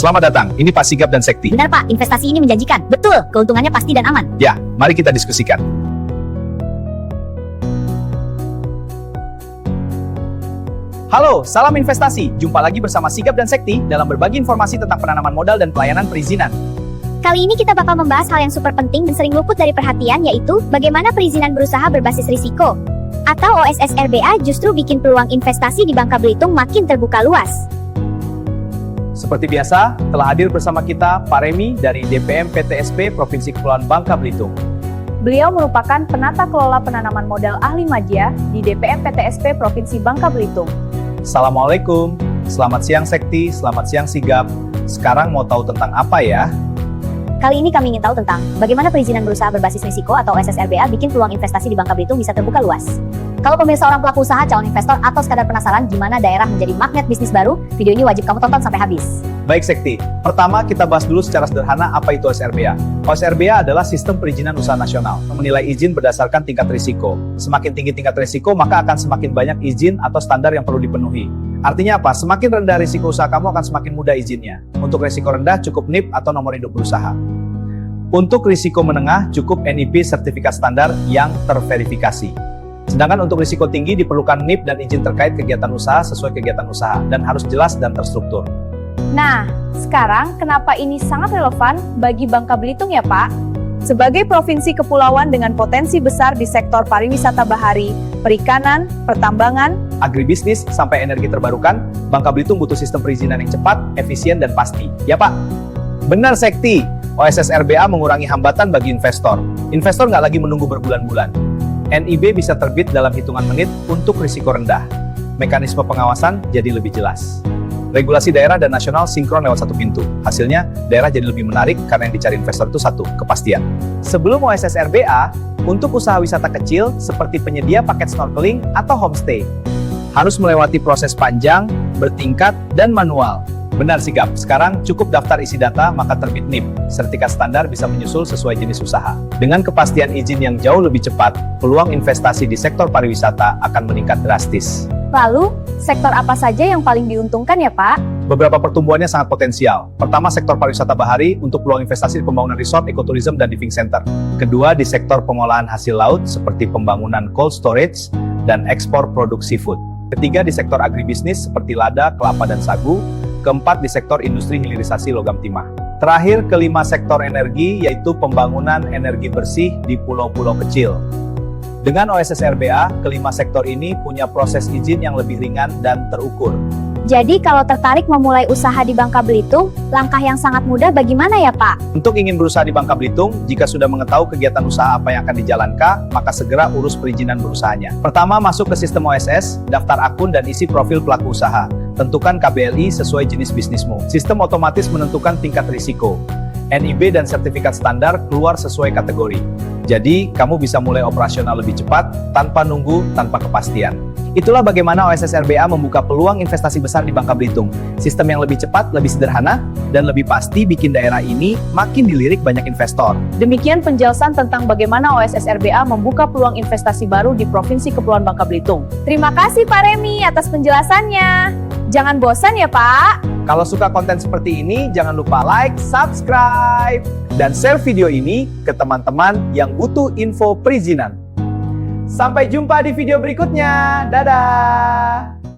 Selamat datang, ini Pak Sigap dan Sekti. Benar Pak, investasi ini menjanjikan. Betul, keuntungannya pasti dan aman. Ya, mari kita diskusikan. Halo, salam investasi. Jumpa lagi bersama Sigap dan Sekti dalam berbagi informasi tentang penanaman modal dan pelayanan perizinan. Kali ini kita bakal membahas hal yang super penting dan sering luput dari perhatian, yaitu bagaimana perizinan berusaha berbasis risiko atau OSS RBA justru bikin peluang investasi di Bangka Belitung makin terbuka luas. Seperti biasa, telah hadir bersama kita Pak Remi dari DPM PTSP Provinsi Kepulauan Bangka Belitung. Beliau merupakan penata kelola penanaman modal ahli Madya di DPM PTSP Provinsi Bangka Belitung. Assalamualaikum, selamat siang Sekti, selamat siang Sigap. Sekarang mau tahu tentang apa ya? Kali ini kami ingin tahu tentang bagaimana perizinan berusaha berbasis risiko atau OSS RBA bikin peluang investasi di Bangka Belitung bisa terbuka luas. Kalau pemirsa orang pelaku usaha, calon investor, atau sekadar penasaran gimana daerah menjadi magnet bisnis baru, video ini wajib kamu tonton sampai habis. Baik Sekti, pertama kita bahas dulu secara sederhana apa itu OSS RBA. OSS RBA adalah sistem perizinan usaha nasional, menilai izin berdasarkan tingkat risiko. Semakin tinggi tingkat risiko, maka akan semakin banyak izin atau standar yang perlu dipenuhi. Artinya apa? Semakin rendah risiko usaha kamu akan semakin mudah izinnya. Untuk risiko rendah cukup NIP atau nomor induk berusaha. Untuk risiko menengah cukup NIP sertifikat standar yang terverifikasi. Sedangkan untuk risiko tinggi diperlukan NIP dan izin terkait kegiatan usaha sesuai kegiatan usaha dan harus jelas dan terstruktur. Nah, sekarang kenapa ini sangat relevan bagi Bangka Belitung ya Pak? Sebagai provinsi kepulauan dengan potensi besar di sektor pariwisata bahari, perikanan, pertambangan, agribisnis, sampai energi terbarukan, Bangka Belitung butuh sistem perizinan yang cepat, efisien, dan pasti. Ya Pak? Benar Sekti, OSS RBA mengurangi hambatan bagi investor. Investor nggak lagi menunggu berbulan-bulan. NIB bisa terbit dalam hitungan menit untuk risiko rendah. Mekanisme pengawasan jadi lebih jelas. Regulasi daerah dan nasional sinkron lewat satu pintu. Hasilnya, daerah jadi lebih menarik karena yang dicari investor itu satu, kepastian. Sebelum OSS RBA, untuk usaha wisata kecil seperti penyedia paket snorkeling atau homestay, harus melewati proses panjang, bertingkat, dan manual. Benar Sigap, sekarang cukup daftar isi data maka terbit NIP. Sertifikat standar bisa menyusul sesuai jenis usaha. Dengan kepastian izin yang jauh lebih cepat, peluang investasi di sektor pariwisata akan meningkat drastis. lalu sektor apa saja yang paling diuntungkan ya Pak? Beberapa pertumbuhannya sangat potensial. Pertama, sektor pariwisata bahari untuk peluang investasi di pembangunan resort, ekoturism, dan living center. Kedua, di sektor pengolahan hasil laut seperti pembangunan cold storage dan ekspor produk seafood. Ketiga, di sektor agribisnis seperti lada, kelapa, dan sagu. Keempat, di sektor industri hilirisasi logam timah. Terakhir, kelima sektor energi, yaitu pembangunan energi bersih di pulau-pulau kecil. Dengan OSS RBA, kelima sektor ini punya proses izin yang lebih ringan dan terukur. Jadi kalau tertarik memulai usaha di Bangka Belitung, langkah yang sangat mudah bagaimana ya Pak? Untuk ingin berusaha di Bangka Belitung, jika sudah mengetahui kegiatan usaha apa yang akan dijalankan, maka segera urus perizinan berusahanya. Pertama, masuk ke sistem OSS, daftar akun dan isi profil pelaku usaha. Tentukan KBLI sesuai jenis bisnismu. Sistem otomatis menentukan tingkat risiko. NIB dan sertifikat standar keluar sesuai kategori. Jadi, kamu bisa mulai operasional lebih cepat, tanpa nunggu, tanpa kepastian. Itulah bagaimana OSS RBA membuka peluang investasi besar di Bangka Belitung. Sistem yang lebih cepat, lebih sederhana, dan lebih pasti bikin daerah ini makin dilirik banyak investor. Demikian penjelasan tentang bagaimana OSS RBA membuka peluang investasi baru di Provinsi Kepulauan Bangka Belitung. Terima kasih Pak Remi atas penjelasannya. Jangan bosan ya Pak. Kalau suka konten seperti ini, jangan lupa like, subscribe, dan share video ini ke teman-teman yang butuh info perizinan. Sampai jumpa di video berikutnya. Dadah!